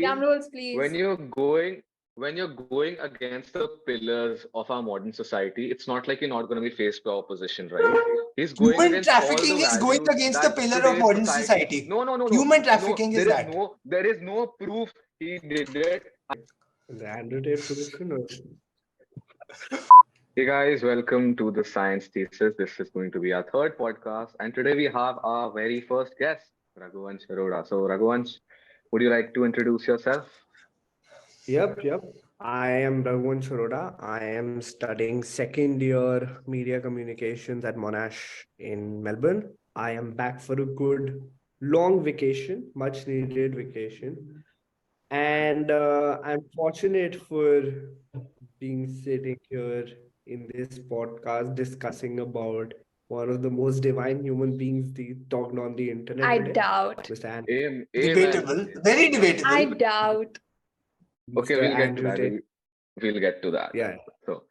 Drum rolls, please. when you're going when you're going against the pillars of our modern society, it's not like you're not going to be faced by opposition, right? He's going Human against all the trafficking is going values against the that pillar of today's modern society. society. No, no, no, no, Human no. trafficking is that. There is no proof he did it. The Andrew Tate position, or Hey guys, welcome to the Science Thesis. This is going to be our third podcast, and today we have our very first guest, Raghuvansh Arora. So, Raghuvansh, would you like to introduce yourself? yep. I am Raghuvan Charoda. I am studying second year media communications at Monash in Melbourne. I am back for a good long vacation, much needed vacation. And I'm fortunate for being sitting here in this podcast discussing about one of the most divine human beings talked on the internet I today, doubt. Mr. Amen. Debatable, very debatable. I doubt. Okay, Mr. we'll get to Andrew that. Tate. We'll get to that. Yeah. So,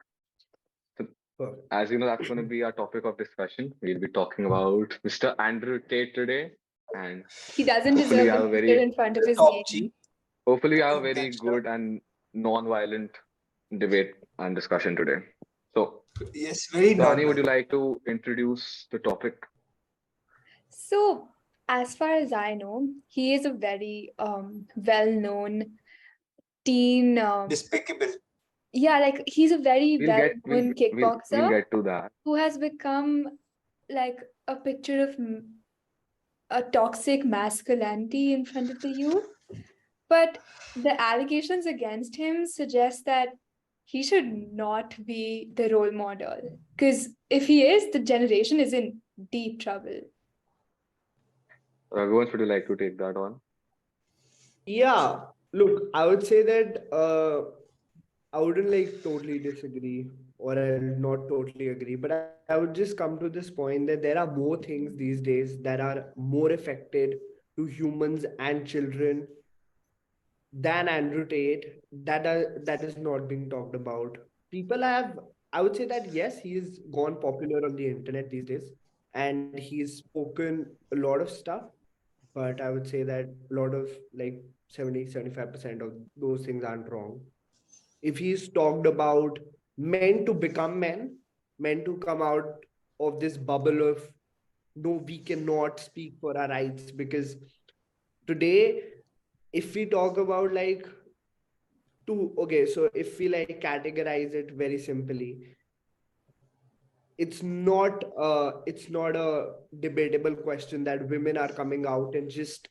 Perfect. as you know, that's going to be our topic of discussion. We'll be talking about Mr. Andrew Tate today, and He doesn't hopefully deserve have to a sit very, in front of his Top name. G. hopefully, we have a very Gangster. good and non-violent debate and discussion today. So, Yes, very Dani, would you normal. like to introduce the topic? So, as far as I know, he is a very well-known teen. Despicable. Yeah, like he's a very We'll get we'll, well-known we'll kickboxer get to that. who has become like a picture of a toxic masculinity in front of the youth. But the allegations against him suggest that he should not be the role model. Because if he is, the generation is in deep trouble. Raghuvansh, would you like to take that on? Yeah, look, I would say that I wouldn't like totally disagree or I'll not totally agree, but I would just come to this point that there are more things these days that are more affected to humans and children than Andrew Tate that is not being talked about. People have, I would say that yes, he's gone popular on the internet these days and he's spoken a lot of stuff, but I would say that a lot of like 70-75% of those things aren't wrong. If he's talked about men to become men to come out of this bubble of no, we cannot speak for our rights, because today, if we talk about like okay, so if we like categorize it very simply, it's not a debatable question that women are coming out and just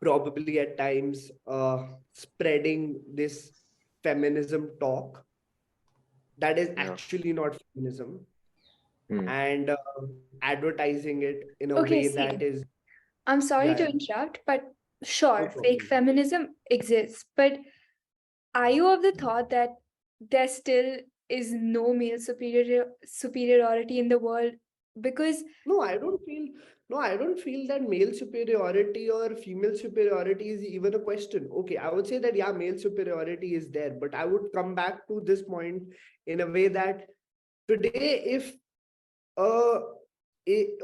probably at times spreading this feminism talk that is Yeah. actually not feminism, Hmm. and advertising it in a Okay, way see. that is I'm sorry to yeah, interrupt, but sure, no fake problem. feminism exists. But are you of the thought that there still is no male superiority in the world? Because No, I don't feel that male superiority or female superiority is even a question. Okay, I would say that yeah, male superiority is there, but I would come back to this point in a way that today, if uh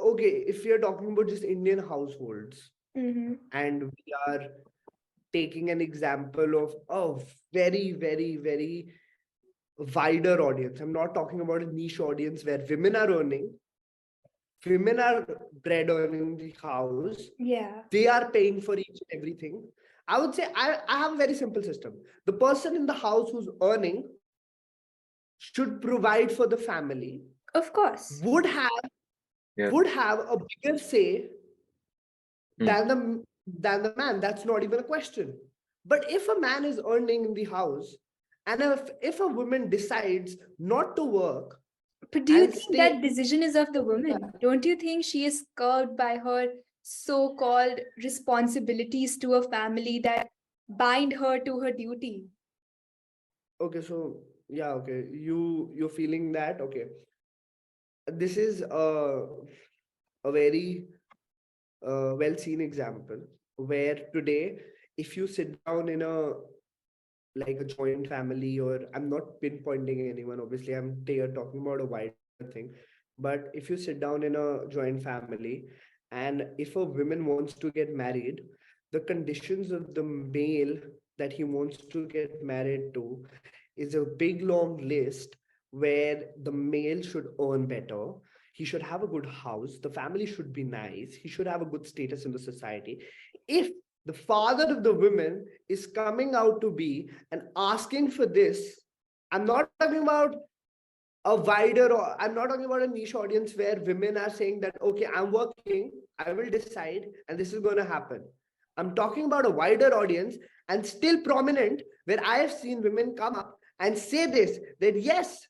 okay, if we are talking about just Indian households and we are taking an example of a very wider audience. I'm not talking about a niche audience where women are bread earning the house, yeah, they are paying for each and everything. I would say I have a very simple system. The person in the house who's earning should provide for the family, of course. Yeah. would have a bigger say Hmm. than the man. That's not even a question. But if a man is earning in the house, and if a woman decides not to work But do you and think stay, that decision is of the woman? Don't you think she is curbed by her so-called responsibilities to a family that bind her to her duty? okay, so yeah, okay, you're feeling that, okay, this is a very well seen example where today, if you sit down in a like a joint family, or I'm not pinpointing anyone, obviously I'm talking about a wider thing, but if you sit down in a joint family and if a woman wants to get married, the conditions of the male that he wants to get married to is a big long list where the male should earn better. He should have a good house. The family should be nice. He should have a good status in the society. If the father of the women is coming out to be and asking for this, I'm not talking about a wider, or I'm not talking about a niche audience where women are saying that, okay, I'm working, I will decide, and this is going to happen. I'm talking about a wider audience and still prominent, where I have seen women come up and say this, that yes,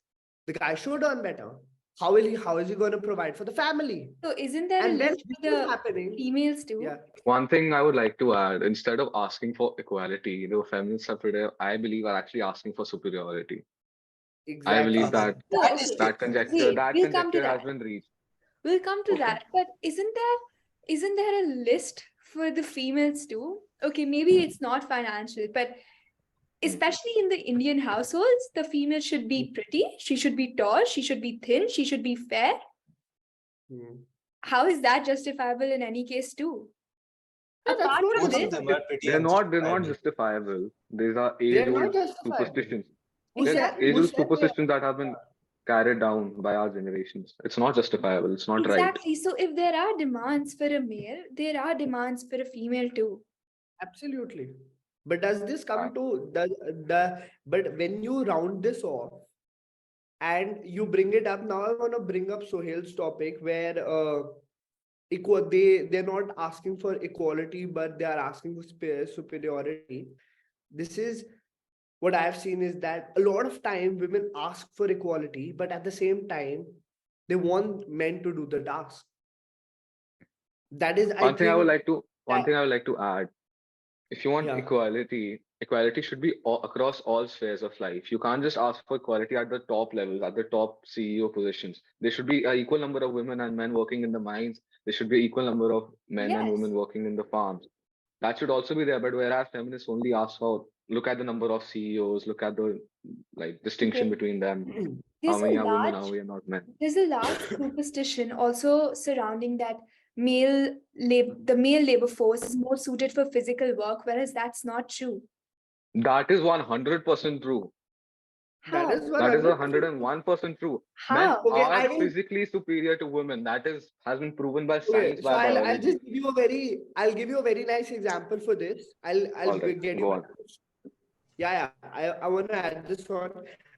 the guy should earn better. How is he going to provide for the family? So isn't there a And when list this for is the happening, females too? yeah, One thing I would like to add, instead of asking for equality, feminists of today, I believe, are actually asking for superiority. I believe exactly. Uh, that No, that is okay. that different. conjecture Wait, that we'll come to conjecture has that. been reached. We'll come to Okay. that. But isn't there a list for the females too? Okay, maybe it's not financial, but especially in the Indian households, the female should be pretty, she should be tall, she should be thin, she should be fair. Hmm. How is that justifiable in any case too? Yeah, that's Apart not from Both of this, them are pretty They're not unjustifiable. justifiable. These are They're not age-old justifiable. superstitions. Who They're said? exactly, Who age-old said they are? superstitions that have been carried down by our generations. It's not justifiable. It's not right. exactly. So if there are demands for a male, there are demands for a female too. Absolutely. But does this come Right. to but when you round this off and you bring it up, now I want to bring up Sohail's topic where they're not asking for equality, but they are asking for superiority. This is what I've seen is that a lot of time women ask for equality, but at the same time, they want men to do the task. That is, I One thing I would think like to one that, thing I would like to add, if you want yeah. equality should be across all spheres of life. You can't just ask for equality at the top levels, at the top CEO positions. There should be an equal number of women and men working in the mines. There should be equal number of men and Yes. women working in the farms. That should also be there. But whereas feminists only ask for, look at the number of CEOs, look at the distinction Okay. between them. How There's many a are women, how large many are not men. there's a large superstition also surrounding that the male labor force is more suited for physical work, whereas that's not true. That is 100% true. That is How? That is 100% true. 101% true. Men How? Okay, are I will. physically superior to women. That has been proven by Okay, science, so by I'll biology. just give you I'll give you a very nice example for this. I'll All right, get you go back. on. Yeah. I want to add this on.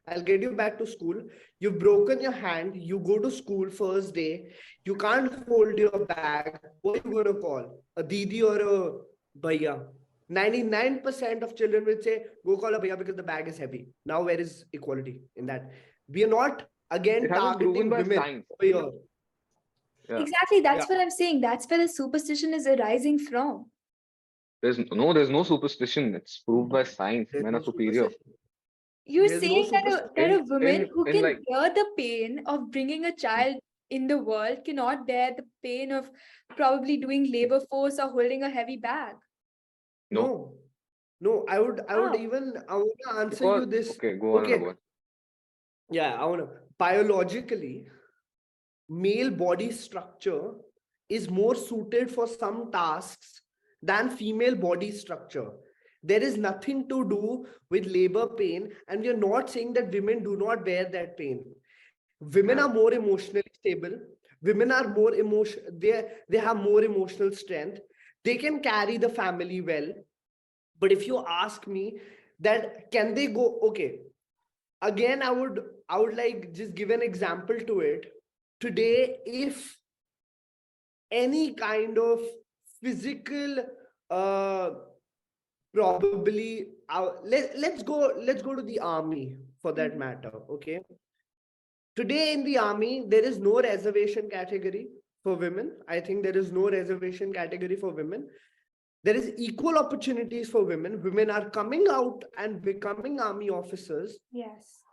I'll get you back to school. You've broken your hand. You go to school first day. You can't hold your bag. What are you going to call? A didi or a bhaiya? 99% of children will say, go call a bhaiya because the bag is heavy. Now, where is equality in that? We are not, It again, has been proven targeting by women science. over here. Yeah. Exactly, Yeah. that's what I'm saying. That's where the superstition is arising from. There's no superstition. It's proved by science. There's Men no are superior. superstition. You're There's no saying that superstition. a woman who In can like bear the pain of bringing a child in the world cannot bear the pain of probably doing labor force or holding a heavy bag. no, No, I would How? I want to answer because you this. okay, go on, Okay, Raghavan. yeah, I want to. Biologically, male body structure is more suited for some tasks than female body structure. There is nothing to do with labor pain, and we are not saying that women do not bear that pain. Women are Yeah. more emotionally stable. Women are more emotion. They have more emotional strength. They can carry the family well. But if you ask me that can they go, okay, again I would like just give an example to it. Today, if any kind of physical uh probably let's go to the army for that matter. Okay, today in the army there is no reservation category for women. I think there is no reservation category for women. There is equal opportunities for women. Women are coming out and becoming army officers, Yes.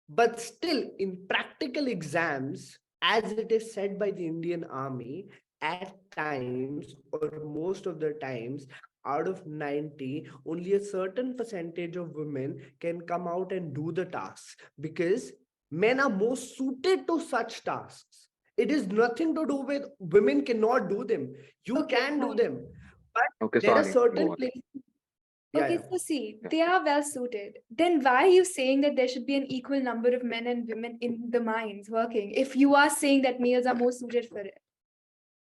but still in practical exams, as it is said by the Indian army, at times or most of the times, out of 90, only a certain percentage of women can come out and do the tasks because men are more suited to such tasks. It is nothing to do with women cannot do them. You Okay, can do fine. them. Okay, There are Sani, certain go on. places. Yeah, Okay, yeah. so see, Yeah. they are well suited. Then why are you saying that there should be an equal number of men and women in the mines working if you are saying that males are more suited for it?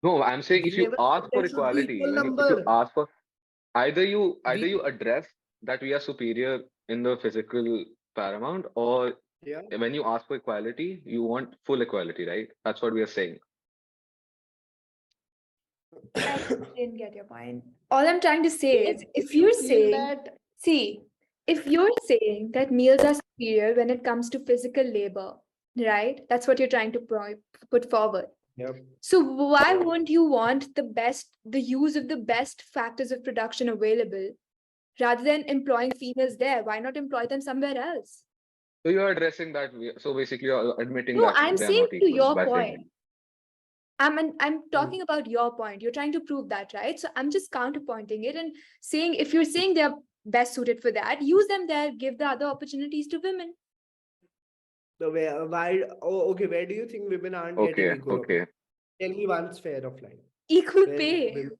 No, I'm saying We if you never ask said for there should be equality, equal if you number. ask for either We you address that we are superior in the physical paramount, or yeah. when you ask for equality, you want full equality, right? That's what we are saying. I didn't get your point. All I'm trying to say is if you you're feel saying, that see, if you're saying that males are superior when it comes to physical labor, right? That's what you're trying to put forward. yeah. So why won't you want the use of the best factors of production available rather than employing females there? Why not employ them somewhere else? So you're addressing that. So basically, you're admitting No, that I'm they are saying not to equal your by saying. point. I'm talking about your point. You're trying to prove that, right? So I'm just counterpointing it and saying if you're saying they're best suited for that, use them there, give the other opportunities to women. The way why? Oh, okay. Where do you think women aren't getting Okay, equal? okay. Tell me one sphere of line. Equal Where pay. women,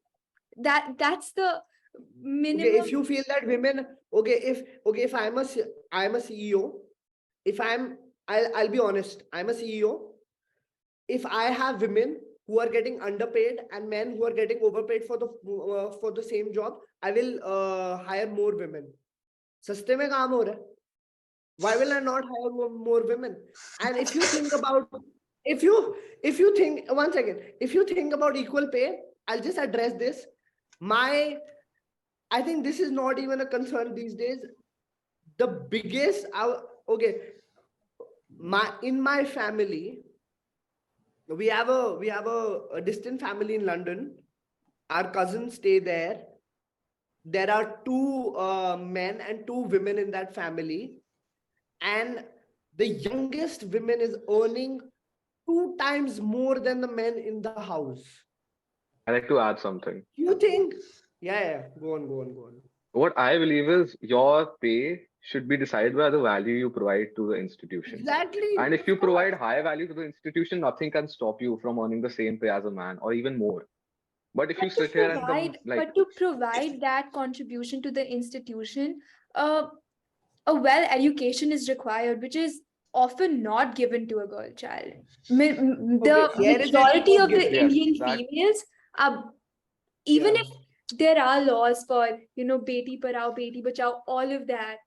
That's the okay, minimum. if you feel that women, if I'm a CEO, if I'll be honest, I'm a CEO. If I have women who are getting underpaid and men who are getting overpaid for the same job, I will hire more women. Saste mein kaam ho raha hai. Why will I not hire more women? And if you think about, if you think one second, if you think about equal pay, I'll just address this. I think this is not even a concern these days. The biggest, okay, in my family, we have a distant family in London. Our cousins stay there. There are two men and two women in that family, and the youngest woman is earning 2 times more than the men in the house. I like to add something. You think? Yeah. Go on. What I believe is your pay should be decided by the value you provide to the institution. Exactly. And if you Of course. provide high value to the institution, nothing can stop you from earning the same pay as a man or even more. But if you sit here and But to provide that contribution to the institution, a well education is required, which is often not given to a girl child. The Okay, here is an majority equal of the gift. Yes, Indian that females are, even Yeah. if there are laws for, beti padhao, beti bachao, all of that,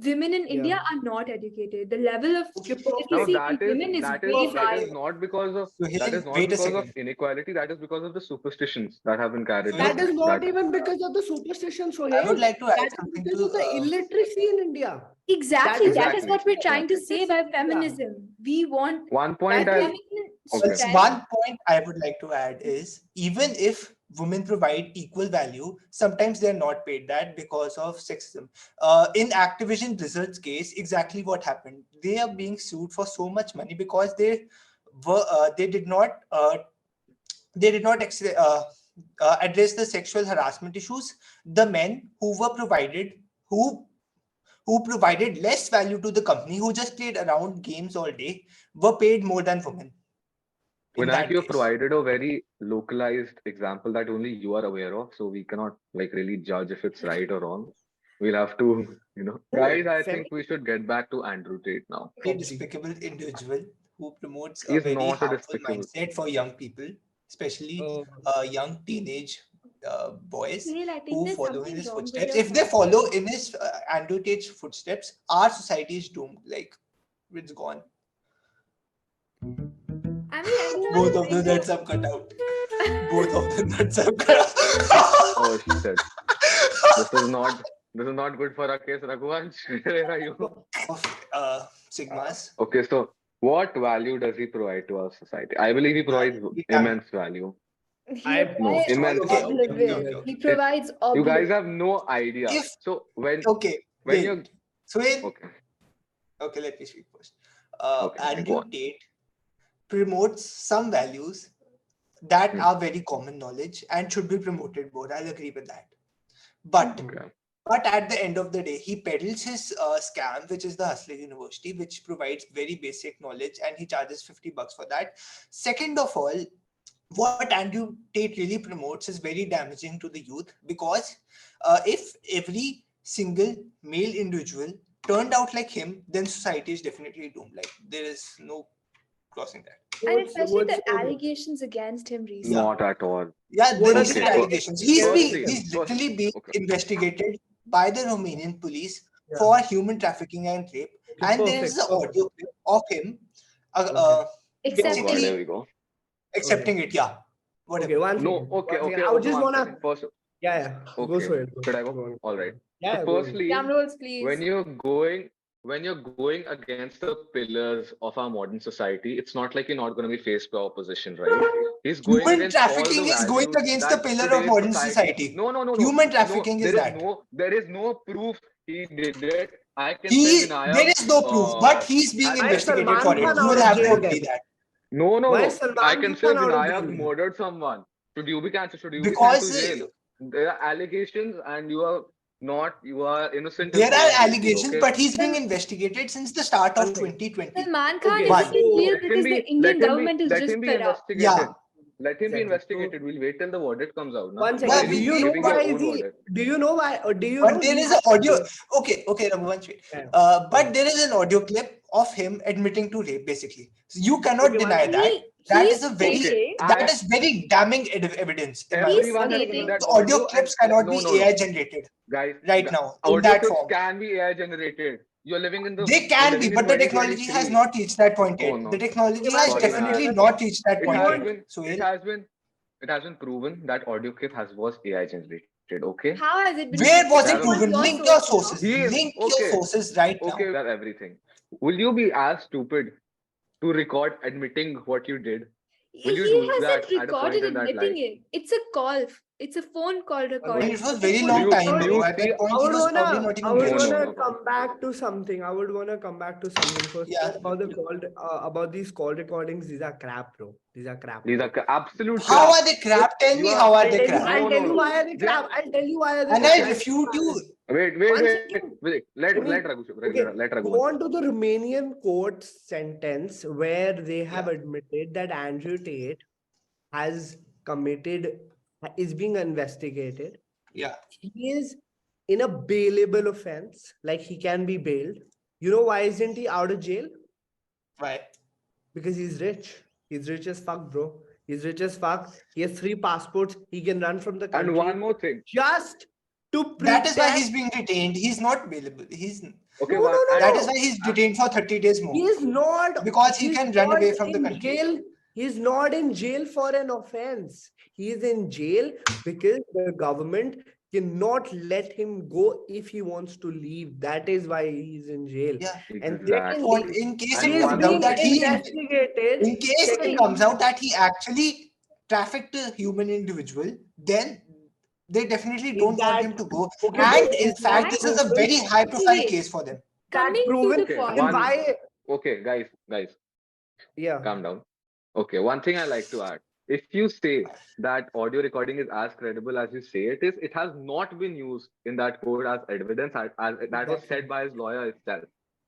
women in India Yeah. are not educated. The level of Okay, now literacy in women is way that high. is not because of Suhail, wait a second. inequality. That is because of the superstitions that have been carried Suhail, that down. is not even because of the superstition, I would Sohail. like to add That is something because to of the illiteracy in India. Exactly. That is Exactly. what we're trying to say by Illiteracy in India. feminism. We want One point That I is feminine okay. strength. one point I would like to add is even if women provide equal value, sometimes they're not paid that because of sexism. In Activision Blizzard's case, exactly what happened. They are being sued for so much money because they did not address the sexual harassment issues. The men who provided less value to the company, who just played around games all day, were paid more than women in Vinayak, that you have case. provided a very localized example that only you are aware of, so we cannot like really judge if it's right or wrong. We'll have to, guys. I think we should get back to Andrew Tate now. Very despicable individual who promotes a He's very not a harmful despicable. mindset for young people, especially young teenage boys Suhail, I think who there's follow in something his wrong with footsteps. your If they concept. follow in his Andrew Tate's footsteps, our society is doomed. Like, it's gone. I mean, I don't Both know, of the like nuts have cut out. Both of the nuts have cut out. Oh shit! This is not good for our case, Raghuvansh. Where are you? Of Sigmas. Okay, so what value does he provide to our society? I believe he provides He can't. immense value. he No, provides immense Okay, value. oblivion. okay. He provides You guys oblivion. have no idea. If So when okay, you're wait. So okay, okay, let me speak first. okay, go Andrew on. Tate promotes some values that Hmm, are very common knowledge and should be promoted more. I'll agree with that. But okay. but at the end of the day, he peddles his scam, which is the Hustler University, which provides very basic knowledge, and he charges $50 for that. Second of all, what Andrew Tate really promotes is very damaging to the youth, because if every single male individual turned out like him, then society is definitely doomed. Like, there is no crossing that. And especially the okay. allegations against him recently. Not at all. Yeah, the What are recent the Okay, allegations. firstly, He's literally being okay. investigated by the Romanian police Yeah. for human trafficking and rape. Okay, And there is perfect, an perfect. audio clip of him Okay. Accepting Oh God, there basically we go. accepting it. Yeah, whatever. Okay, one No, second. okay, One second. okay, I would okay, just one wanna. second. First, Yeah. Go okay. for it. Should I Go go? on. All right. Yeah, So go on. firstly, drum rolls, please. when you're going against the pillars of our modern society, it's not like you're not going to be faced by opposition, right? He's going Human against all the trafficking is going values against the that pillar of today's modern society. society. No, no, no, no, Human no. trafficking is that. There is no proof he did it. I can say There Vinayak is no proof, but he's being has Why is investigated Salman for it. Khan You out will of have to jail agree then? that. no. Why is I Salman can say Khan out of Vinayak jail? murdered someone. Should you be sent to Because jail? There are allegations, and you are innocent there until are proven guilty. allegations, Okay. but he's being investigated since the start of One thing. 2020. Salman Khan Okay, is One. in jail Let him because be. the Indian government is Let just him be corrupt. investigated. Yeah. Let him be Exactly. investigated. We'll wait till the verdict comes out. Na? One Yeah, second. Then Do we, you we, know giving but, your why own is he? verdict. Do you know why? Or do you but know there he is has an audio. to- Okay, Raghuvansh, wait. Yeah. But there is an audio clip of him admitting to rape, basically. So you cannot Okay, one deny second. that. That He's is a very stating, that is very damning evidence, in my He's opinion. Everyone has stating- seen that The audio audio, clips and cannot no, be AI generated guys. right now in Audio that clips form. can be AI generated. They You're can be, living in but the technology has 2023. not reached that point No, yet. no. The technology Okay, has one Sorry, second. definitely Vinayak. not reached that It point has yet. been. So It has been proven that audio clip was AI generated. Okay. how has it been where was It it has proven? proven? What's Link your your source sources. He is Link your okay. sources right Okay, now. we have everything. Will you be as stupid to record admitting what you did? Will you He do hasn't that at a point recorded in that admitting life? it. It's a call. It's a phone call I mean, recording. it was They very put long it- time Do ago. you At feel? that point, I he would was probably wanna, not I even would rich. wanna No. come back to something. I would wanna come back to something. First Yeah. about the call, about these call recordings. These are crap, bro. These are crap. These are absolute How crap. are they crap? Tell You me, are. how are I'll they tell you. crap? I'll No, tell no, you no. why are they They are. crap. I'll tell you why are they And crap. I Okay. refute you. Wait. One second. Let Let me- Raghu. Okay, Let Raghu. go on to the Romanian court sentence where they have Yeah. admitted that Andrew Tate has committed, is being investigated. Yeah. He is in a bailable offense, like he can be bailed. You know why isn't he out of jail? Why? Because he's rich. He's rich as fuck, bro. He's rich as fuck. He has 3 passports. He can run from the country. And one more thing. Just to That is why protect. he's being detained. He's not available. Okay. No. That is why he's detained for 30 days more. He is not, Because he he's can run not away from the in country. jail. He's not in jail for an offense. He is in jail because the government cannot let him go if he wants to leave. That is why he's in jail. Yeah. And Exactly. Or secondly, in case And it he is comes one out more being that thing. investigated. in case it Secondly, comes out that he actually trafficked a human individual, then they definitely don't want him to go. okay, And but in is fact, that this is a proven? very high profile Wait. case for them. Coming to proven? the Okay, point. And why? Okay, guys, Yeah. calm down. Okay, one thing I like to add. If you say that audio recording is as credible as you say it is, it has not been used in that court as evidence, as that was said by his lawyer itself.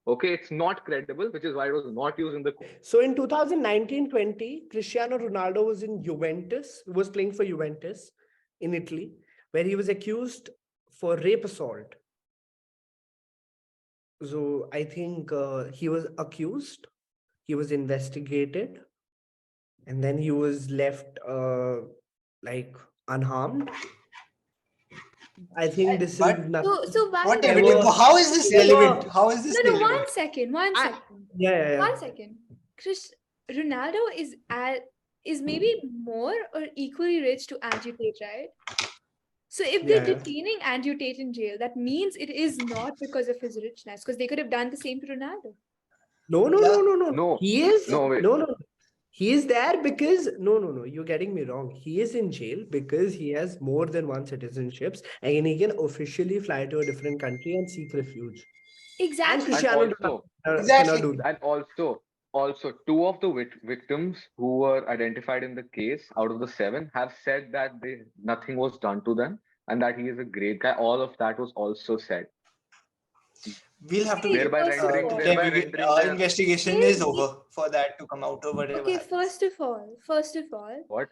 Okay, it's not credible, which is why it was not used in the court. So in 2019-20, Cristiano Ronaldo was in Juventus, was playing for Juventus in Italy, where he was accused for rape assault. So I think he was accused, he was investigated, and then he was left like unharmed. I think this But is nothing. So why? what Ever- evidence? How is this Ever- relevant? How is this No, relevant? 1 second. 1 I- second. Yeah. 1 second. Ronaldo is maybe more or equally rich to Andrew Tate, right? So if they're Yeah. detaining Andrew Tate in jail, that means it is not because of his richness, because they could have done the same to Ronaldo. No. No. He is No, wait. no. He is there because no. You're getting me wrong. He is in jail because he has more than one citizenships and he can officially fly to a different country and seek refuge. And Exactly. Cristiano And Ronaldo also- cannot do that. And also, two of the victims who were identified in the case out of the 7 have said that nothing was done to them and that he is a great guy. All of that was also said. We'll have to Okay, wait. Thereby first of rendering, all- thereby rendering their Investigation Hey, is over for that to come out or whatever. Okay, happens. first of all, what?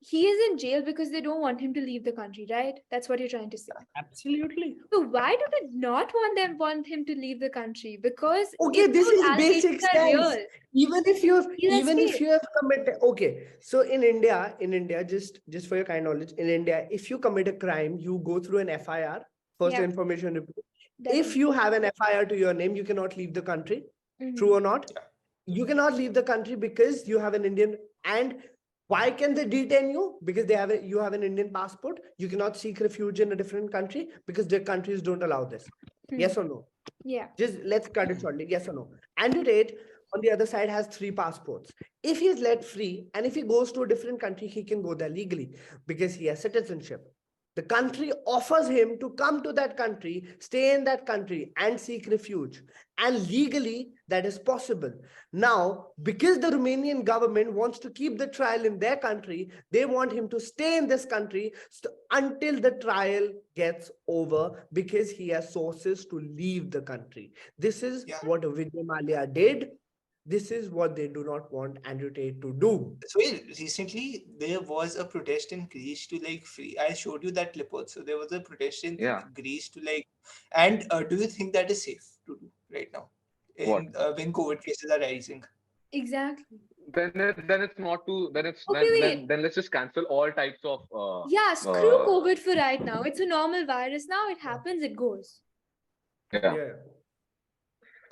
he is in jail because they don't want him to leave the country, right? That's what you're trying to say. Absolutely. So why do they not want him to leave the country? Because Okay, if this those is basic allegations are sense. real, Even if you he'll escape. have committed, okay, so in India, just for your kind knowledge, in India, if you commit a crime, you go through an FIR, first Yeah, information report. If definitely. you have an FIR to your name, you cannot leave the country. Mhm. True or not? Yeah. You cannot leave the country because you have an Indian. And why can they detain you? Because you have an Indian passport. You cannot seek refuge in a different country because their countries don't allow this. Hmm. Yes or no? Yeah. Just let's cut it shortly. Yes or no? Andrew Tate, on the other side, has 3 passports. If he's let free and if he goes to a different country, he can go there legally because he has citizenship. The country offers him to come to that country, stay in that country, and seek refuge. And legally, that is possible. Now, because the Romanian government wants to keep the trial in their country, they want him to stay in this country until the trial gets over because he has sources to leave the country. This is Yeah. what Vijay Mallya did. This is what they do not want Andrew Tate to do. So recently there was a protest in Greece to like free. I showed you that clip also. There was a protest in Yeah. Greece to like, and do you think that is safe to do right now, What? when COVID cases are rising? Exactly. Then it's not too. Okay, wait. Then let's just cancel all types of. Yeah, screw COVID for right now. It's a normal virus now. It happens, it goes. Yeah. Yeah.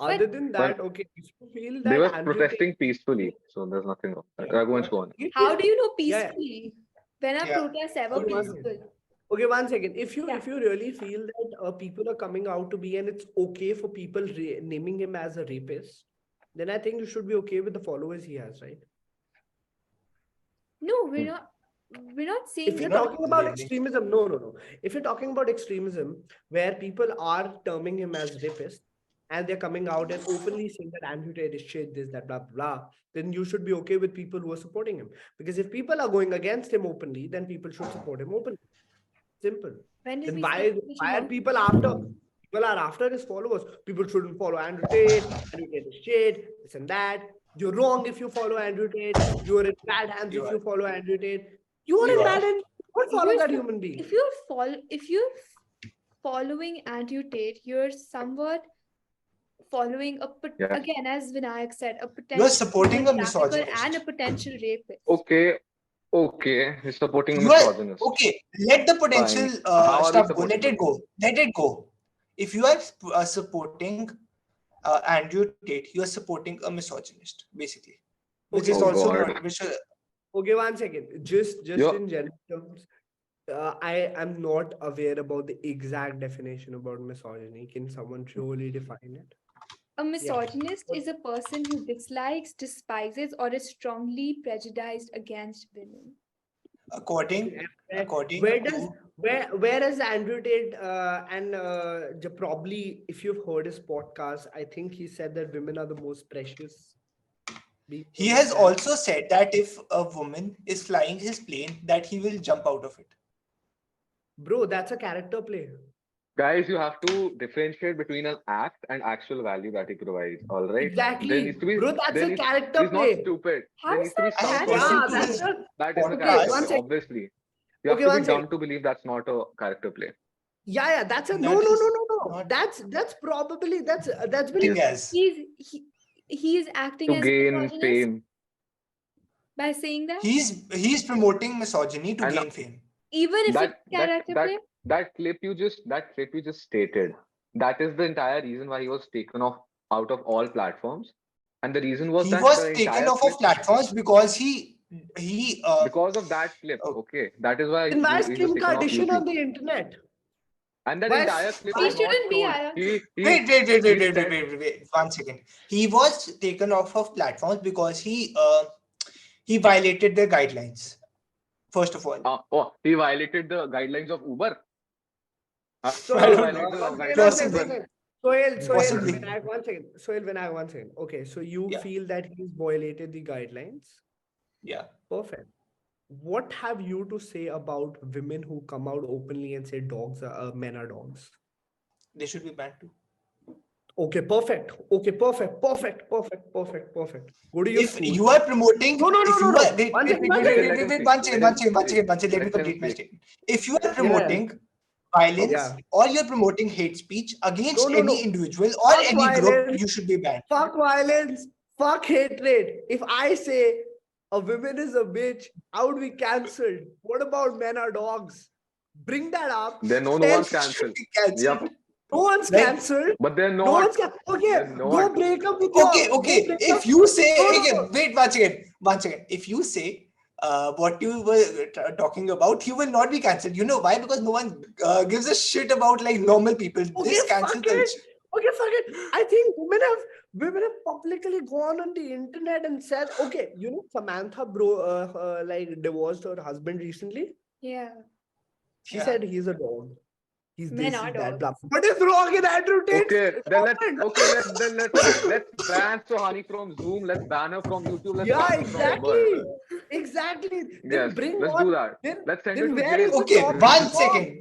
But- Other than Well, that, okay, if you feel They that were Andrew protesting peacefully, so there's nothing wrong. Yeah. Raghuvansh, go on. How do you know Yeah. peacefully? When are Yeah. protests ever Okay, one peaceful? second. Okay, 1 second. If you Yeah. really feel that people are coming out to be and it's okay for people naming him as a rapist, then I think you should be okay with the followers he has, right? No, Hmm. we're not saying If you're not talking about really. extremism, no. If you're talking about extremism, where people are terming him as rapist and they're coming out and openly saying that Andrew Tate is shit, this, that, blah, blah, then you should be okay with people who are supporting him. Because if people are going against him openly, then people should support him openly. Simple. when did Then we why say we should are not? people after? People are after his followers. People shouldn't follow Andrew Tate. Andrew Tate is shit, this and that. You're wrong if you follow Andrew Tate. You are in bad hands You if are. you follow Andrew Tate. You are You in are. bad hands. Don't follow You're that so- human being. If you're following Andrew Tate, you're somewhat following Yeah. again, as Vinayak said, a You are potential supporting a human trafficker misogynist. and a potential rapist. Okay. He's supporting a You are misogynist. okay. Let the potential Fine. How are we stuff go. Let supporting it go. Let it go. If you are supporting Andrew Tate, you are supporting a misogynist, basically, which Okay, is Oh also God. not. Which Okay, 1 second. Just You're- in general terms, I am not aware about the exact definition about misogyny. Can someone truly define it? A misogynist is a person who dislikes, despises, or is strongly prejudiced against women. according Where does to where is Andrew Tate and probably if you've heard his podcast, I think he said that women are the most precious beings he on has the planet. also said that if a woman is flying his plane, that he will jump out of it. Bro, that's a character play. Guys, you have to differentiate between an act and actual value that he provides. All right. There Exactly. needs to be. Bro, that's There a needs. character He's not play. stupid. How There is needs to be that some character? person Yeah, Listen to who his that's a that is a podcast. character one play. second. Obviously, you have Okay, to be 1 second. dumb to believe that's not a character play. Yeah, that's a That no. is No. That's probably that's been thing as He's acting To as a gain misogynist fame by saying that, he's promoting misogyny to and gain fame. even if it's that character play. that clip you just stated, that is the entire reason why he was taken off out of all platforms, and the reason was He that was the taken entire off clip of platforms because he because of that clip. oh, Okay, that is why Then why is he was Kim taken off Kardashian on YouTube, the internet? and that Why entire is clip He was not shouldn't be. shown. I don't He think. he he said, wait 1 second. He was taken off of platforms because he violated their guidelines. First of all, he violated the guidelines of Uber. So, How did he don't violate the one guidelines of second, Uber? one possibly, second. Sohail, possibly, Vinayak, 1 second. Sohail, Vinayak, 1 second. Okay, so you yeah, feel that he's violated the guidelines? yeah. Perfect. What have you to say about women who come out openly and say men are dogs? They should be banned too. Okay, perfect. Okay, perfect. Go to your If school. you are promoting, No. if you are, wait, One wait, second, wait, one wait, second. wait, Let him wait, speak. one second, Let him one speak. second, one second. Let me Let him complete my speak. statement. If you are Yeah. promoting violence Yeah. or you're promoting hate speech against No. any individual or Fuck any group, violence. you should be banned. Fuck violence. Fuck hatred. If I say a woman is a bitch, I would be cancelled. What about men are dogs? Bring that up. Then no Tell one's cancelled. Be cancelled. Yep. no one's Right? cancelled. But they're No not. one's okay. They're Go not. break up with your. Okay, Go okay. break If up. you say, No. okay, wait, one second. If you say what you were talking about, you will not be cancelled. You know why? Because no one gives a shit about like normal people. Okay, This cancel fuck it. culture. Okay, fuck it. I think women have publicly gone on the internet and said, okay, Samantha like divorced her husband recently. Yeah. She Yeah. said he's a dog. He's Men this, are he's that, dogs. blah. What is wrong in Andrew Tate? Okay, then let's ban Sohani from Zoom. Let's ban her from YouTube. Let's Yeah, ban her from ever. exactly. Then Yes, bring let's on. do that. Then Let's send her to where is jail. the Okay, topic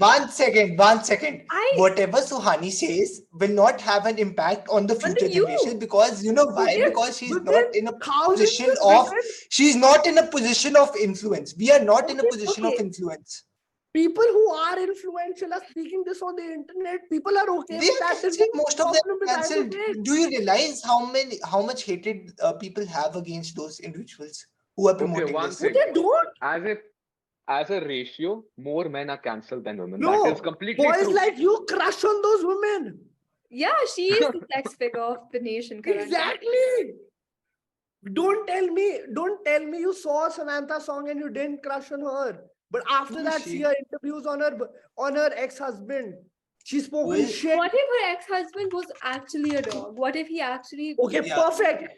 one second. I Whatever Suhani says will not have an impact on the on future the you. generation because you know why? Okay, Because she's but not then in a thousands position of of women, she's not in a position of influence. We are not in a Okay, position of okay. influence. people who are influential are speaking this on the internet. People are okay They with are that. There's cancelled. no Most of them problem with are Andrew cancelled. Tate. Do you realize how much hatred people have against those individuals who are Okay, promoting one this? But thing. they don't. As a ratio, more men are cancelled than women. That is No, completely boys true. like you crush on those women. Yeah, she is the sex figure of the nation currently. Exactly. Don't tell me you saw a Samantha song and you didn't crush on her. But after Who that, is see she? her interviews on her ex-husband. She's spoken Well, shit. What if her ex-husband was actually a dog? What if he actually Okay, Yeah. perfect.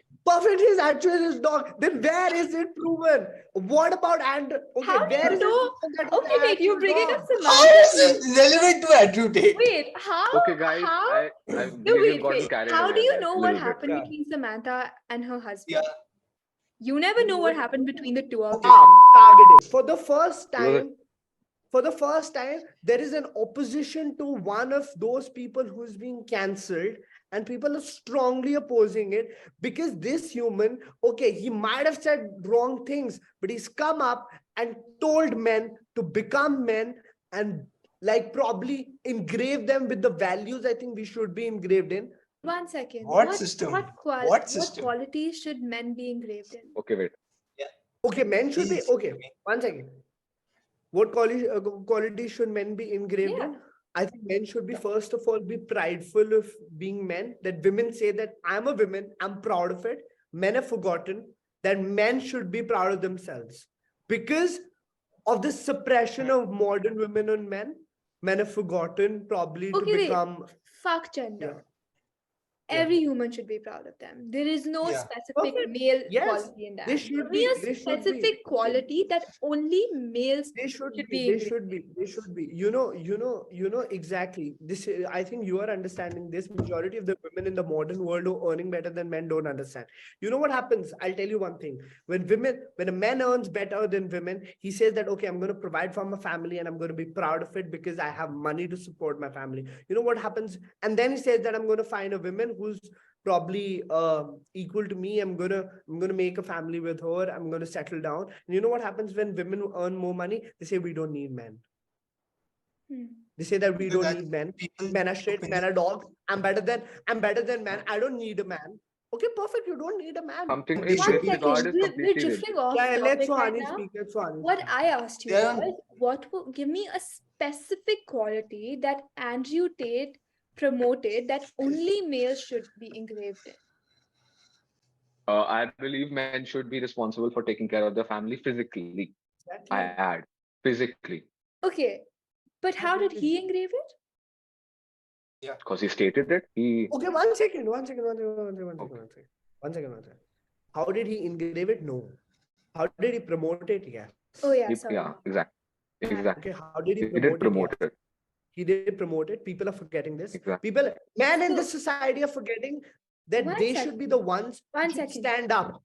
He's actually his dog. Then where is it proven? What about Andrew? Okay, How do where you is it know? proven that he's Okay, an wait, you're actual bringing up dog? how Samantha. is it relevant to Andrew Tate? Wait, how? Okay, guys, How? I No, we just wait, gotten wait. carried How do away you know a what little bit. happened Yeah. between Samantha and her husband? Yeah. You never know what happened between the two of them. Targeted. For the first It was a- time, there is an opposition to one of those people who's being cancelled, and people are strongly opposing it because this human, okay, he might have said wrong things, but he's come up and told men to become men and like probably engrave them with the values I think we should be engraved in. 1 second. What system? What What system? qualities should men be engraved in? Okay, wait. Okay, men should be Please. okay. 1 second. What qualities should men be engraved Yeah. in? I think men should be, first of all, be prideful of being men. That women say that I'm a woman, I'm proud of it. Men have forgotten that men should be proud of themselves. Because of the suppression of modern women on men, men have forgotten probably to Okay, wait. become. Fuck gender. Yeah. Every human should be proud of them. There is no Yeah. specific Perfect. male Yes, quality in that. they should Give me be. a They should be. specific quality that only males They should should be. be They engraved should be. They should be. You know exactly. This. I think you are understanding this. Majority of the women in the modern world who are earning better than men don't understand. You know what happens? I'll tell you one thing. When a man earns better than women, he says that okay, I'm going to provide for my family and I'm going to be proud of it because I have money to support my family. You know what happens? And then he says that I'm going to find a woman who's probably equal to me. I'm gonna make a family with her. I'm gonna settle down. And you know what happens when women earn more money? They say we don't need men. They say that we Because don't that need men. people Men are shit. opinion. Men are dogs. I'm better than man. I don't need a man. Okay, perfect. You don't need a man. Something They in should One this be. regard second, is we're completely drifting rigid. off Yeah, let topic right Suhani now. speak. Let Suhani What speak. I asked you There are- was, what will give me a specific quality that Andrew Tate promoted that only males should be engraved in? I believe men should be responsible for taking care of their family physically. I Exactly. add physically Okay, but how did he engrave it? because he stated it. He Okay, 1 second. 1 second. 1 second. 1 second. 1 second. 1 second. 1 second. 1 second. How did he engrave it? No. How did he promote it? Yes. Oh yeah, yeah, sorry. exactly. Okay, how did he He did promote it? promote Yes. it. He did promote it. People are forgetting this. Exactly. Men in So- this society are forgetting that One they should be the ones who One should second. stand up.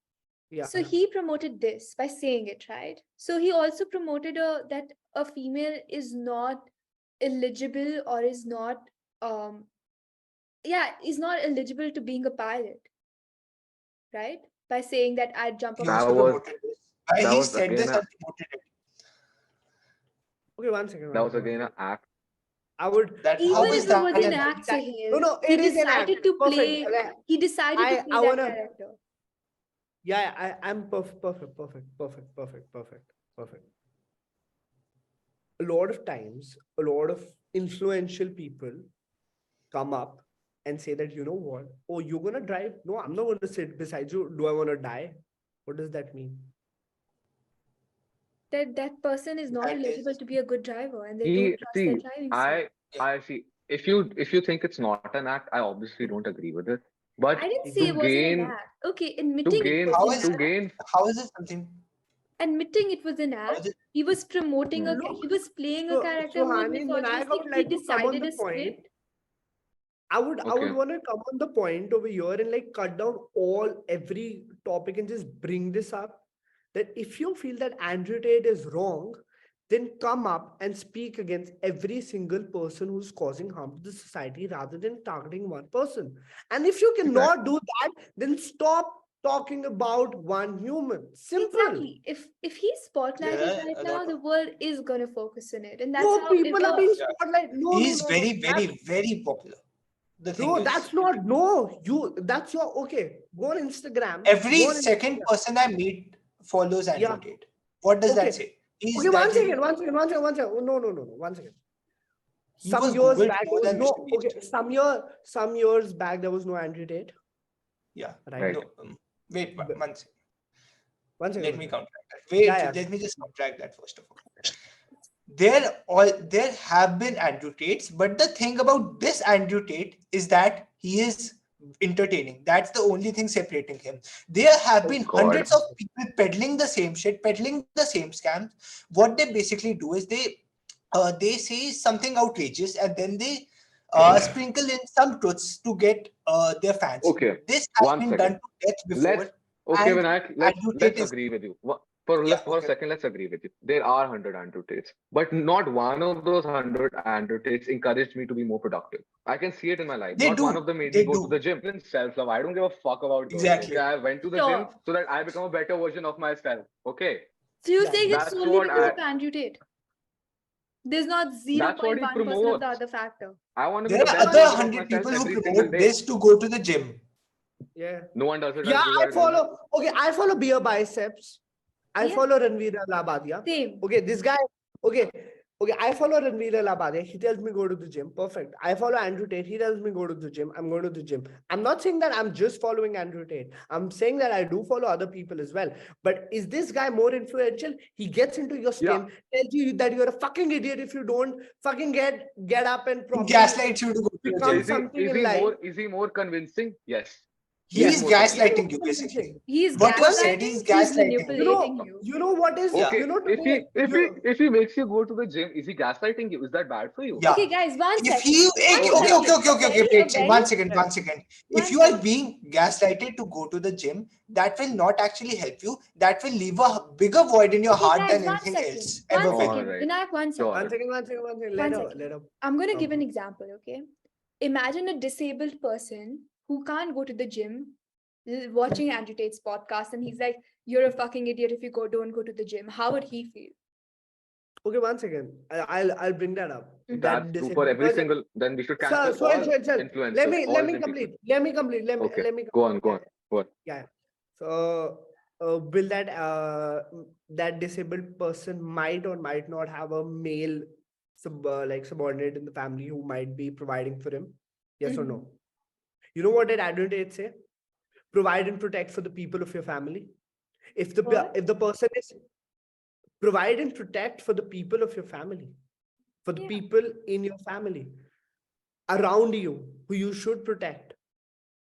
Yeah. So he promoted this by saying it, right? So he also promoted that a female is not eligible or is not is not eligible to being a pilot, right? By saying that I'd jump He off. That also was promoted this. Why that he was said again this and a promoted it. Okay, one second. that was again an act. I would. That Even how if is it that was an an act? act, Sahil, No, he it is an act. decided to Perfect. play. He decided to play I that wanna. character. Yeah, I'm perfect. A lot of times, a lot of influential people come up and say that, you know what? Oh, you're gonna drive? No, I'm not gonna sit beside you. Do I wanna die? What does that mean? That person is not That eligible is to be a good driver, and they He don't trust their see, driving I skills. I see. If you think it's not an act, I obviously don't agree with it. But I didn't say to it wasn't an gain act. Okay, to admitting it gain was how an is to it act. gain how is it something Admitting it was an how is act. it He was promoting Hmm. he was playing a So, character so who was Hanin, when I misogynistic. would He like to come on decided the a point, script. I would Okay. want to come on the point over here and like cut down every topic and just bring this up. That if you feel that Andrew Tate is wrong, then come up and speak against every single person who's causing harm to the society rather than targeting one person. And if you Exactly. cannot do that, then stop talking about one human. Simple. Exactly. If he's spotlighted there are right a now, lot the of world is gonna focus on it, and that's No, how people are ever. being yeah. spotlight. No, He's very, That's, very, very popular. The thing bro, is, that's not no. That's your okay. Go on Instagram. every Go on second Instagram. person I meet follows Andrew Yeah. Tate. What does that Okay. say? He's Okay, one that second. Oh, no. One second. he Some was years Googled back, there more was than Mr. no. Beast. Okay, some years back, there was no Andrew Tate. Yeah. Right. No. Wait, B- one second. One second. Let one me second. counteract that. Wait, Yeah. let me just counteract that first of all. There have been Andrew Tates, but the thing about this Andrew Tate is that he is entertaining. That's the only thing separating him. There have Oh been God. hundreds of people peddling the same shit, peddling the same scams. What they basically do is they say something outrageous and then they sprinkle in some truths to get their fans. Okay. This has One been done second. to death Let's before, okay, and Vinayak, Andrew let's Tate is agree with you. yeah For a okay. second, let's agree with you. There are 100 Andrew Tates, but not one of those 100 Andrew Tates encouraged me to be more productive. I can see it in my life. They Not one of do, them made me they go to the do gym. In self-love, I don't give a fuck about those. Okay, exactly. I went to the gym Sure. so that I become a better version of myself. Okay, So you're Yeah. saying it's that's solely what because I. of Andrew Tate? There's not That's what he 0.1% of the promotes. other factor. I want to be There the are best other version of 100 myself people who every single promote day. this to go to the gym. Yeah. No one does it Yeah, as good I as I do. follow. Okay, I follow Beer Biceps. I Yeah. follow Ranveer Labadia. Same. Okay, this guy. Okay, I follow Ranveer Labadia. He tells me go to the gym. Perfect. I follow Andrew Tate. He tells me go to the gym. I'm going to the gym. I'm not saying that I'm just following Andrew Tate. I'm saying that I do follow other people as well. But is this guy more influential? He gets into your Yeah. skin, tells you that you're a fucking idiot if you don't fucking get up and He properly gaslights you to go to the become gym. something in life. Is he more convincing? Yes. He Yes. is more convincing. gaslighting you basically. Convincing. He's What you said, gaslighting, he's he's gaslighting you. manipulating you. You know what is Yeah. Okay, you know if today if he makes you go to the gym, is he gaslighting you? Is that bad for you? Yeah. Okay, guys, one If second. you One Oh, yeah. okay, second. wait, one second. One If you are second. being gaslighted to go to the gym, that will not actually help you. That will leave a bigger void in your Okay, heart guys, than one anything second. else One ever will. second. Alright. Vinayak, one Sure. second. One second. One Let second. her. I'm going to give an example, okay? Imagine a disabled person who can't go to the gym watching Andrew Tate's podcast, and he's like, "You're a fucking idiot if you don't go to the gym." How would he feel? Okay, one second. I'll bring that up. Mhm. That's true for every single. Then we should cancel Sir, all sir. influencers. Let all me the complete. people. Let me complete. Okay. Let me Go on. Yeah. So will that disabled person might or might not have a male subordinate in the family who might be providing for him? Yes or no? You know what did Andrew Tate say? Provide and protect for the people of your family. If the person is provide and protect for the people of your family, for the people in your family around you who you should protect.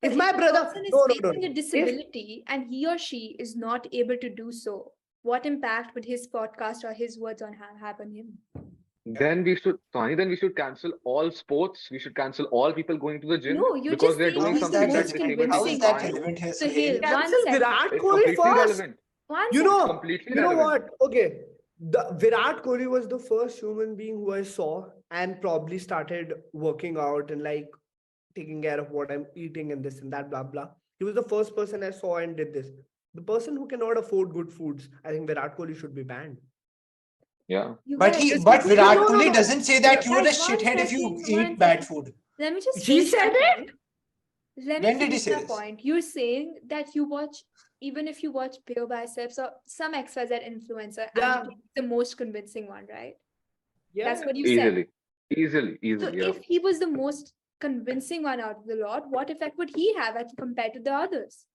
But If my brother person is no, facing a disability and he or she is not able to do so, what impact would his podcast or his words on have on him? Then we should, Tony, then we should cancel all sports. We should cancel all people going to the gym No, you're because just they're saying doing he's the something that most disabled How people is convincing. that can't do. relevant here, Sahil, Sahil? one cancel second. Virat It's Kohli completely first. relevant. One You second. know, Completely you know relevant. what? Okay, the Virat Kohli was the first human being who I saw and probably started working out and like taking care of what I'm eating and this and that, blah, blah. He was the first person I saw and did this. The person who cannot afford good foods, I think Virat Kohli should be banned. Yeah. You But guys, Virat No, Kohli no. doesn't say that you're a Guys, one shithead if you second, eat one bad second. food. Let me just He finish my said it? point. Let me When did he finish say my this? point. You're saying that you watch, even if you watch Pure Biceps or some XYZ influencer, Yeah. and the most convincing one, right? Yeah. That's what you said. Easily. So Yeah. if he was the most convincing one out of the lot, what effect would he have as compared to the others?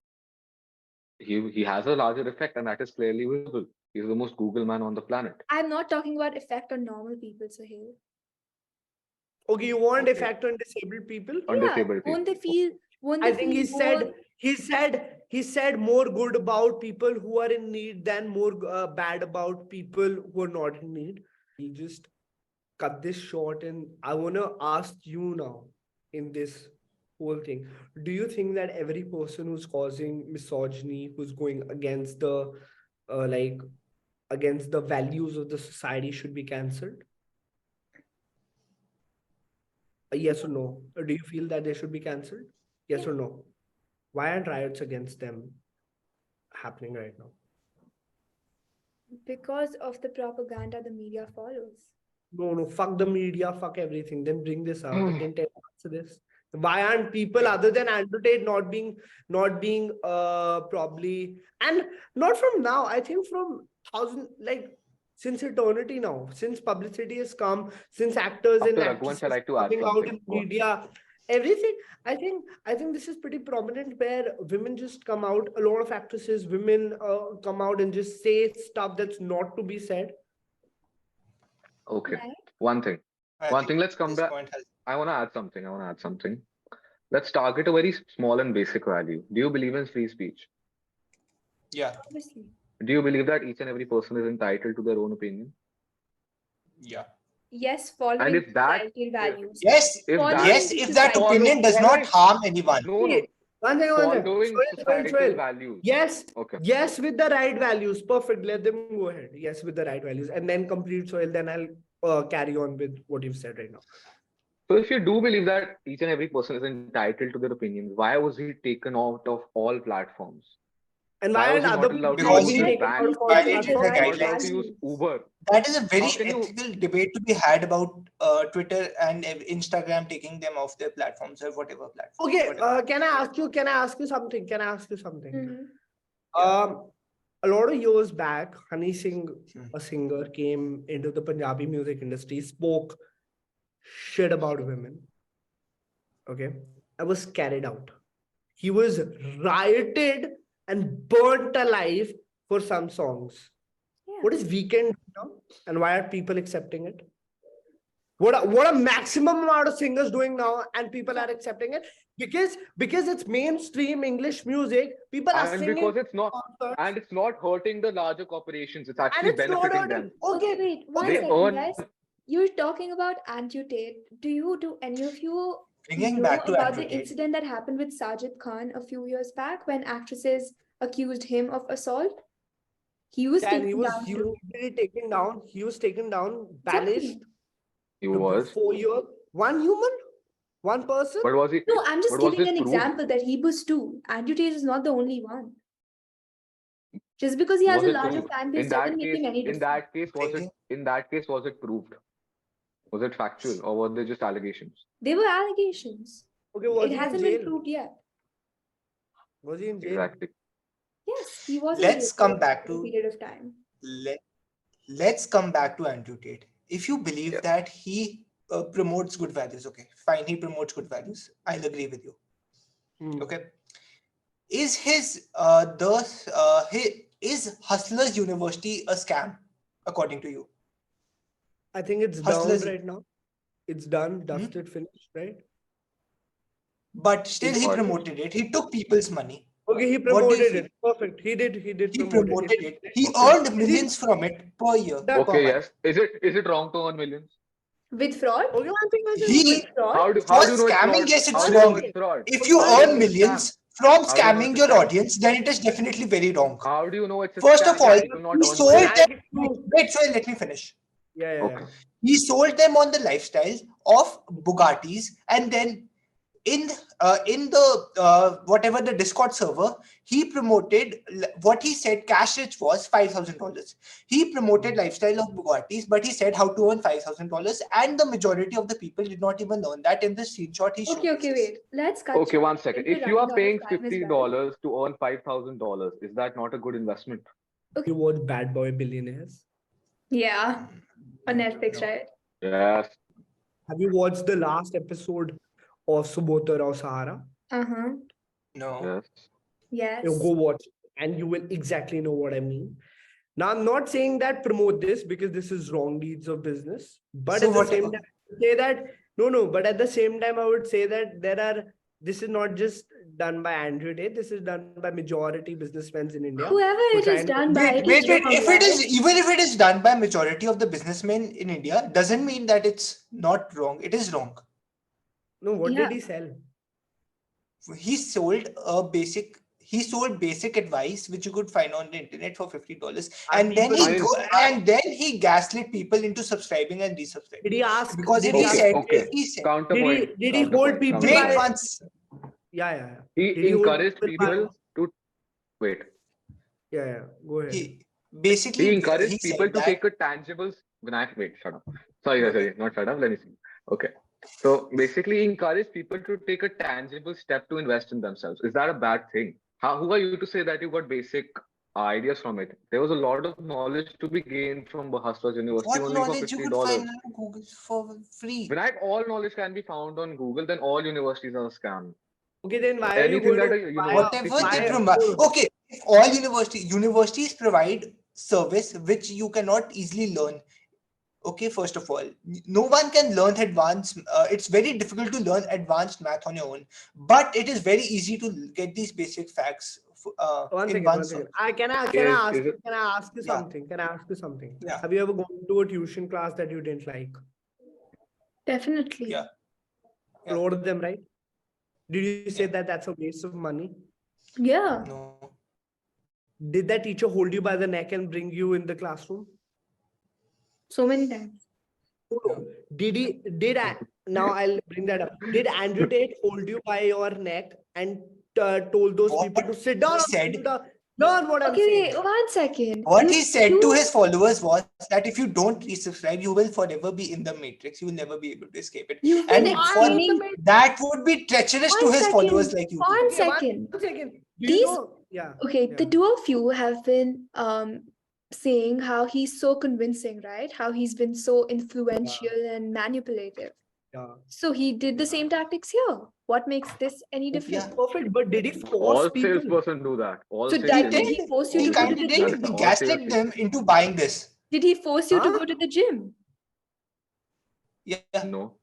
He has a larger effect, and that is clearly visible. He's the most Google man on the planet. I'm not talking about effect on normal people, Sahil. Okay, you want Okay. effect on disabled people? On Yeah, disabled won't they people. feel? Won't I they think feel he said more good about people who are in need than more bad about people who are not in need. We'll just cut this short, and I want to ask you now in this whole thing. Do you think that every person who's causing misogyny, who's going against the like against the values of the society should be cancelled? A yes or no? Or do you feel that they should be cancelled? Yes Yeah. or no? Why aren't riots against them happening right now? because of the propaganda the media follows? No, fuck the media, fuck everything. Then bring this up. Then tell us this. Why aren't people other than Andrew Tate not being probably, and not from now, I think from since eternity now, since publicity has come, since actors and After Raghuvansh, actresses I like to add coming out something. in media, everything. I think this is pretty prominent where women just come out. A lot of actresses, women come out and just say stuff that's not to be said. Okay. Right? One thing. Let's come back. I want to add something. Let's target a very small and basic value. Do you believe in free speech? Yeah. Obviously. Do you believe that each and every person is entitled to their own opinion? Yeah. Yes, And following if that, societal values. Yes. if Following that, Yes, if that societal opinion does not harm anyone. no, One second. following societal Soil. values. Yes. Okay. Yes, with the right values. Perfect. Let them go ahead. Yes, with the right values. And then complete Soil. Then I'll carry on with what you've said right now. So if you do believe that each and every person is entitled to their opinions, why was he taken out of all platforms? And Why why was aren't he other not allowed people to Because being he use taken out bank? of all violated the He was not platforms? allowed to guidelines. use Uber. That is a very How can you- ethical debate to be had about Twitter and Instagram taking them off their platforms or whatever platform. Okay, whatever. can I ask you something? Mhm. Yeah. A lot of years back, Honey Singh, Hmm. a singer, came into the Punjabi music industry, spoke shit about women. Okay, I was carried out. He was rioted and burnt alive for some songs. Yeah. What is Weekend now? And why are people accepting it? What a maximum amount of singers doing now, and people are accepting it because it's mainstream English music. People are And singing because it's not, concerts, and it's not hurting the larger corporations, it's and actually it's not benefiting hurting. them. Okay, wait, one They second, earn. guys. You're talking about Andrew Tate. Do any of you Bringing know back to about Andrew the Tate. incident that happened with Sajid Khan a few years back when actresses accused him of assault? He was And taken he was down too. literally taken down. He was taken down, Exactly. banished He to was. 4 years. One human, one person. But was he? No, I'm just But was giving it an proved? example that he was too. Andrew Tate is not the only one. Just because he has Was a it larger proved? fan base In doesn't that make case, him any in different. that case, was it? Bringing- In that case, was it proved? Was it factual, or were they just allegations? They were allegations. Okay, was It he in hasn't been jail? proved yet. Was he in jail? Exactly. Yes, he was in Let's jail come for back a to period of time. let's come back to Andrew Tate. If you believe Yeah. that he promotes good values, okay, fine, he promotes good values. I'll agree with you. Okay. Is is Hustlers University a scam, according to you? I think it's Hustlers- down right now. It's done, dusted, finished, right? But still, he What? promoted it. He took people's money. Okay, he What do you promoted feel? it. Perfect. He did He promote promoted it. it. He Okay. earned millions from it per year. Done. per Okay. month. Yes. Is it wrong to earn millions? With fraud? Okay, one thing I He- With fraud? How do For you know it's scamming, fraud? yes, it's How do you know wrong. it's fraud? If you How do you know earn it's a millions scam? from How do you know scamming it's a your scam? audience, then it is definitely very wrong. How do you know it's a First scam of all, if you not he earn sold millions? them. Wait, sorry, let me finish. Yeah. Okay. He sold them on the lifestyle of Bugattis, and then in the whatever the Discord server, he promoted what he said cash rich was $5,000. He promoted lifestyle of Bugattis, but he said how to earn $5,000, and the majority of the people did not even learn that. In the screenshot he showed. Okay, wait. Let's cut Okay, short. one second. We're If you are running out of paying time as well. $50 to earn $5,000, is that not a good investment? You watch Bad Boy Billionaires? Yeah, on Netflix, right? Yes. Have you watched the last episode of Subota Rao Sahara? Uh-huh. No. Yes. Yes. You go watch it and you will exactly know what I mean. Now, I'm not saying that promote this because this is wrong deeds of business, but So at the whatever. same time, say that no, but at the same time, I would say that this is not just done by Andrew Tate, this is done by majority businessmen in India. Whoever who it try is and- done by, Wait, it is wrong, if it is, right? even if it is done by majority of the businessmen in India, doesn't mean that it's not wrong. It is wrong. No, what Yeah. did he sell? He sold basic advice which you could find on the internet for $50, and then he gaslit people into subscribing and resubscribing. Did he ask? Because did he he ask- said, Okay. he said, Counterpoint. Did he hold counterpoint, people wait by- once. Yeah. He Did he hold encouraged by- people to wait. Yeah. Go ahead. He basically He encouraged he people said to that, take a tangible. Wait, shut up. Sorry, not shut up. Let me see. Okay. So basically, he encouraged people to take a tangible step to invest in themselves. Is that a bad thing? Who are you to say that you got basic ideas from it? There was a lot of knowledge to be gained from Bahasras University what only for knowledge you could $50. find on Google for free. When all knowledge can be found on Google, then all universities are a scam. Okay, then why are you Anything going that to a buy university Whatever they should do. provide. Okay, if all universities provide service which you cannot easily learn. Okay, first of all, no one can learn advanced. It's very difficult to learn advanced math on your own, but it is very easy to get these basic facts One in second. one Can shot. I Is it- ask you Yeah. something? Can I ask you something? Yeah. Have you ever gone to a tuition class that you didn't like? Definitely. Yeah. Yeah. Followed them, right? Did you say Yeah. that that's a waste of money? Yeah. No. Did that teacher hold you by the neck and bring you in the classroom? So many times. Now I'll bring that up. Did Andrew Tate hold you by your neck and told those What people to sit down? he on the said- computer? Learn what I'm Okay, saying. wait, 1 second. What he said to his followers was that if you don't resubscribe, you will forever be in the matrix. You will never be able to escape it. You've been And explaining. that would be treacherous to One his second, followers like you. one Okay, second. 1 second. Do These- you know? Yeah. Okay, Yeah. the two of you have been saying how he's so convincing, right? How he's been so influential and manipulative. Yeah. So he did the same tactics here. What makes this any different? Yeah. Perfect. But did he force All people? salesperson do that. All So salesperson did do he that. force you He to go kind to of the did. gym? That's He all gaslit salespeople. them into buying this. Did he force you to Huh? go to the gym? Yeah. No.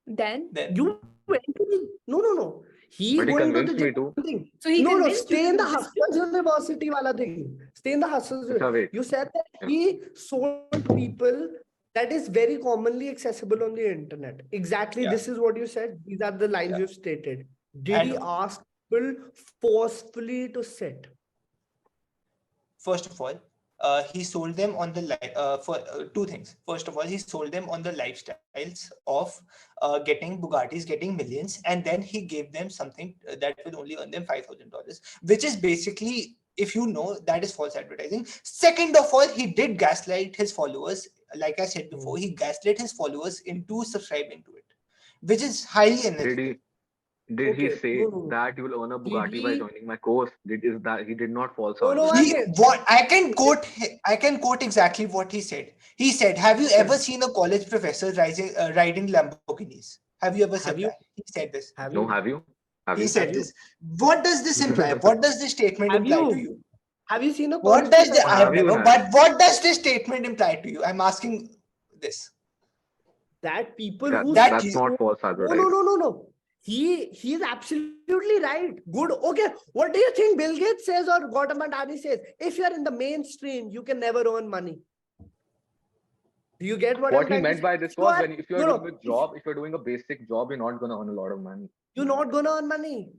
Then? Then. You went to the... No. He But he going to the convinced me gym. to. Thing. So he No, convinced you stay to in the do this. Hustlers University wala thing. Stay in the Hustlers. Acha, wait. You said that Yeah. he sold people that is very commonly accessible on the internet. Exactly. Yeah. This is what you said. These are the lines Yeah. you've stated. Did he And- ask people forcefully to sit? First of all, he sold them on the for two things. First of all, he sold them on the lifestyles of getting Bugattis, getting millions, and then he gave them something that will only earn them $5,000, which is basically, if you know, that is false advertising. Second of all, he did gaslight his followers. Like I said before, he gaslit his followers into subscribing to it, which is highly unethical. Did he Okay, say no. that you will earn a Did Bugatti by he- joining my course? He did not false No, advertise. I can quote exactly what he said. He said, "Have you ever seen a college professor riding Lamborghinis? Have you ever said Have you- that?" He said this. Have No, you? have you? Have He you? said Have you? this. What does this imply? What does this statement Have imply you? to you? Have you seen a What college does professor? I have Have you, never, man? but what does this statement imply to you? I'm asking this. That people That, who that's you- not false advertising. No. He's absolutely right. Good. Okay. What do you think Bill Gates says or Gautam Adani says? If you're in the mainstream, you can never earn money. Do you get what I'm What he trying to meant say? by this You was are- when if you're no, doing a job, if you're doing a basic job, you're not gonna earn a lot of money. You're not gonna earn money.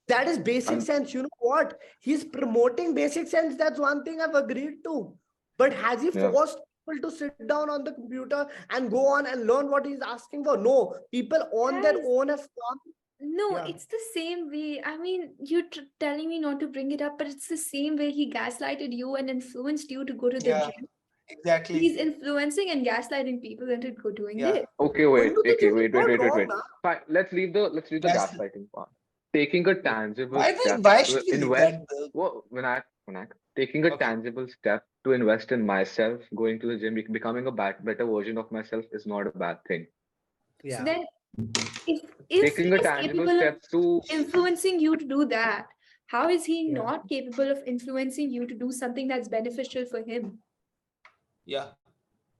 That is basic And- sense. You know what? He's promoting basic sense. That's one thing I've agreed to. But has he Yeah. forced people to sit down on the computer and go on and learn what he's asking for? No. People on their Yes. own have come No, Yeah. it's the same way. I mean, you're telling me not to bring it up, but it's the same way he gaslighted you and influenced you to go to the Yeah, gym. exactly. He's influencing and gaslighting people into doing Yeah. this. Okay, Going to the okay, gym is not wrong, wait. na? Fine. Let's leave the Yes. gaslighting part. Taking a tangible step Why to should we leave invest. that? Well, taking a Okay. tangible step to invest in myself, going to the gym, becoming a better version of myself is not a bad thing. So Yeah. then, if he Taking a is tangible capable of step to influencing you to do that, how is he Yeah. not capable of influencing you to do something that's beneficial for him? Yeah.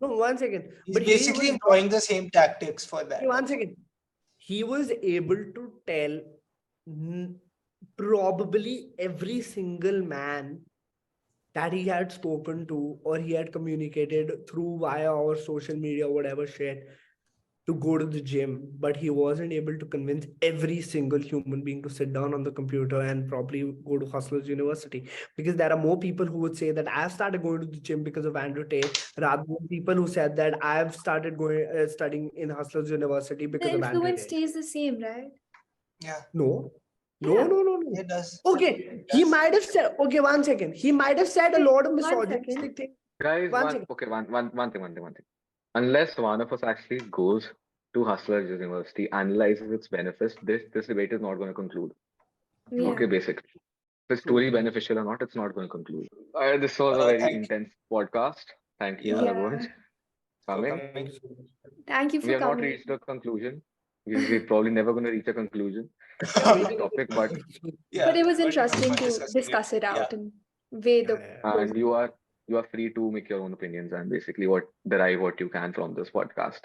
No, 1 second. He's But he basically was employing the same tactics for that. okay, 1 second. He was able to tell probably every single man that he had spoken to or he had communicated through via or social media or whatever shit to go to the gym, but he wasn't able to convince every single human being to sit down on the computer and probably go to Hustlers University. Because there are more people who would say that I've started going to the gym because of Andrew Tate, rather than people who said that I've started going studying in Hustlers University The because of Andrew influence Tate. stays the same, right? Yeah. No. Yeah. No. It does. Okay, he Yes. might have said, okay, 1 second. He might have said a Okay, lot of 1 misogynistic second. things. guys. One second. One thing. Unless one of us actually goes to Hustlers University, analyzes its benefits, this debate is not going to conclude. Yeah. Okay, basically. If it's True. truly beneficial or not, it's not going to conclude. This was a very Thank you. intense podcast. Thank you, Yeah. everyone, For coming. coming. Thank you so much. Thank you We for have not coming. reached a conclusion. We're probably never going to reach a conclusion Yeah, on we this can- topic, but Yeah. But it was but interesting for to discussing discuss it Yeah. out and weigh the yeah. pros and you are free to make your own opinions and basically derive what you can from this podcast.